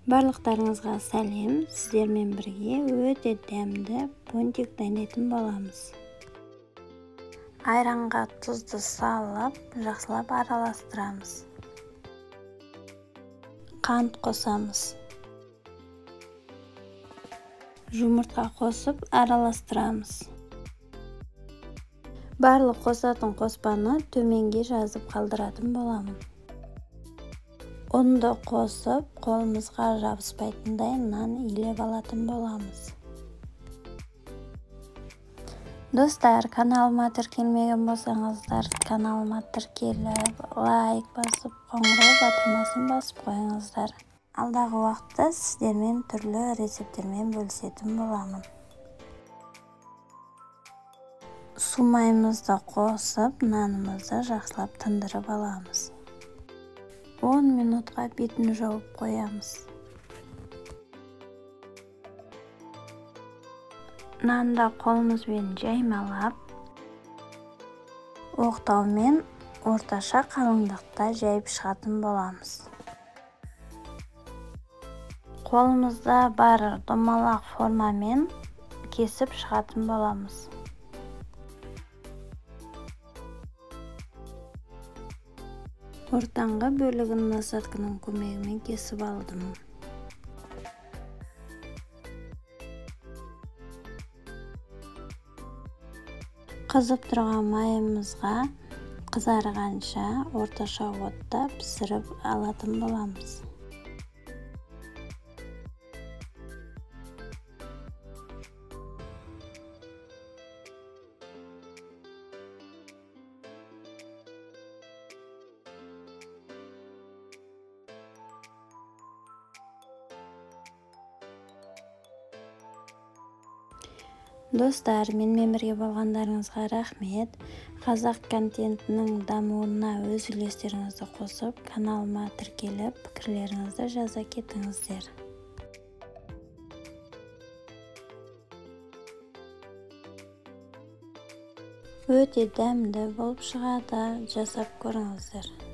Барлықтарыңызға сәлем, сіздермен бірге өте дәмді пончик дайындайтын боламыз. Айранға тұзды салып, жақсылап араластырамыз. Қант қосамыз. Жұмыртқа қосып араластырамыз. Барлық қосатын қоспаны төменге жазып қалдыратын боламын. Ұнды қосып, қолымызға жабыспайтындай нан илеп алатын боламыз. Достар, каналыма тіркелмеген болсаңыздар, каналыма тіркеліп, лайк басып, қоңырау батырмасын басып қойыңыздар. Алдағы уақытта сіздермен түрлі рецептермен бөлісетін боламын. Су майымызды қосып, нанымызды жақсылап тындырып аламыз. 10 минутқа бетін жауып қоямыз. Нанды қолымызбен жаймалап, оқтаумен орташа қалыңдықта жайып шығатын боламыз. Қолымызда бар домалақ формамен кесіп шығатын боламыз. Ортаңғы бөлігін насатканың көмегімен кесіп алдым. Қызып тұрған майымызға қызарғанша орташа отта пісіріп алатын боламыз. Достар, менімен бірге болғандарыңызға рахмет. Қазақ контентінің дамуына өз үлестеріңізді қосып, каналыма тіркеліп, пікірлеріңізді жаза кетіңіздер. Өте дәмді болып шығады, жасап көріңіздер.